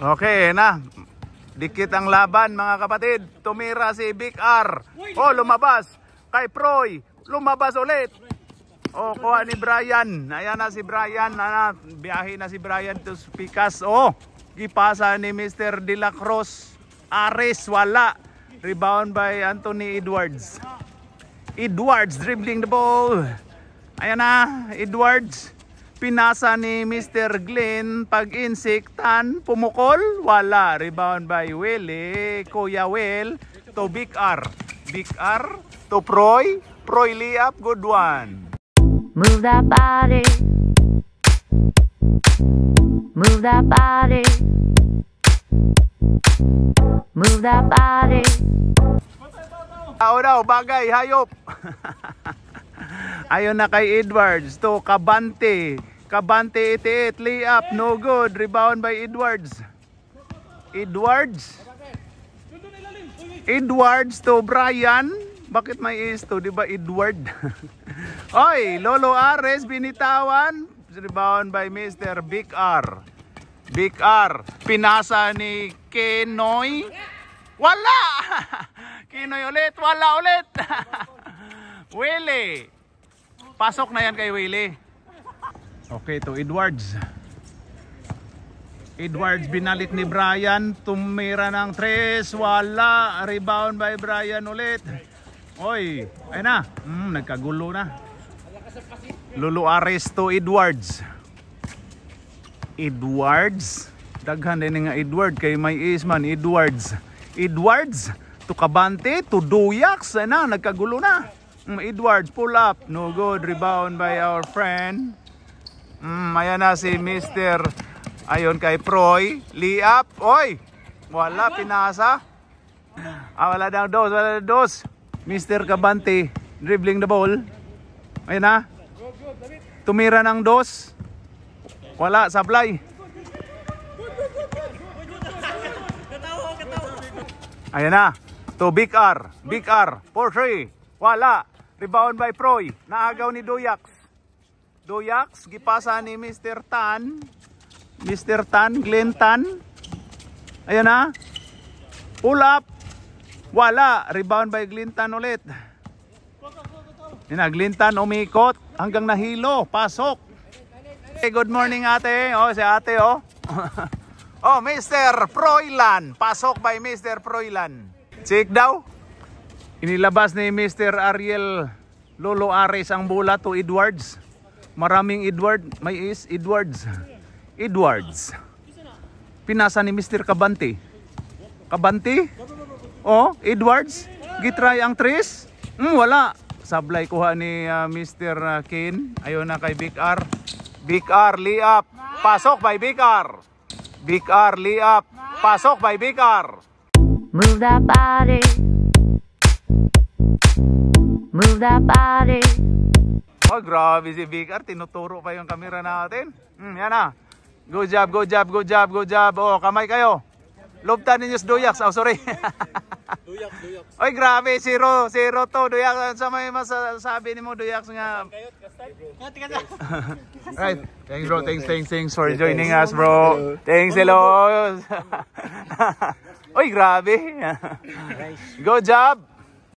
Okay na. Dikit ang laban mga kapatid. Tumira si Big R. Oh, lumabas. Kay Proy. Lumabas ulit. Oh, kuha ni Brian. Ayan na si Brian. Biyahe na si Brian to Picas. Oh, gipasa ni Mr. De La Cruz. Ares, wala. Rebound by Anthony Edwards. Edwards dribbling the ball. Ayan na, Edwards. Pinasa ni Mr. Glenn. Pag-insiktan, pumukol. Wala. Rebound by Willie. Kuya Will. To Big R. Big R. To Proy. Proy layup. Good one. Move that body. Move that body. Move that body. Tao daw, bagay, hayop. Ayun na kay Edwards. To Cabante. Cabante 88. Layup. No good. Rebound by Edwards. Edwards. Edwards to Brian. Bakit may is to? Diba Edward? Oy, Lolo Ares binitawan. Rebound by Mr. Big R. Big R. Pinasa ni Kenoy. Wala! Kenoy ulit. Wala ulit. Willie. Pasok na yan kay Willie. Okay, to Edwards. Edwards binalik ni Brian. Tumira ng 3. Wala. Rebound by Brian ulit. Oy, ayun na. Nagkagulo na. Lolo Ares to Edwards. Edwards. Daghan din nga Edward kay may isman. Edwards. Edwards to Cabante to Duyax. Ayun na, nagkagulo na. Edwards pull up. No good. Rebound by our friend. Ayan na si Mr. Ayun kay Proy. Layup. Oy. Wala, pinasa. Wala daw dos. Wala daw dos. Mr. Cabante dribbling the ball. Ayun na. Tumira ng dos. Wala, sablay. Ayun na. To Big R. Big R. 4-3. Wala. Rebound by Proy. Naagaw ni Duyax. Duyax, gipasa ni Mr. Tan. Mr. Tan, Glenn Tan. Ayan na. Pull up. Wala. Rebound by Glenn Tan ulit. Ayan na, Glenn Tan umikot hanggang nahilo. Pasok. Hey, good morning ate. Oh, si ate oh. Oh, Mr. Proylan. Pasok by Mr. Proylan. Check daw. Inilabas ni Mr. Ariel Lolo Ares ang bola to Edwards. Maraming Edward. May is Edwards. Edwards. Pinasa ni Mr. Cabante. Cabante? Oh, Edwards. Gitry ang 3. Wala. Sablay kuha ni Mr. Kane. Ayun na kay Big R. Big R, layup. Pasok by Big R. Big R, layup. Pasok by Big R. Move that body. Move that body. Oh, grabe si Big R. Tinuturo pa yung camera natin. Yan na. Good job, good job, good job, good job. Oh, kamay kayo. Lobtan ninyo si Duyax. Oh, sorry. Duyax. Oy, grabe. 0-0 to. Duyax. Sa may masasabi ni mo, Duyax nga. Right. Thanks, bro. Thanks for joining us, bro. Thanks, hello. Oy, grabe. Good job.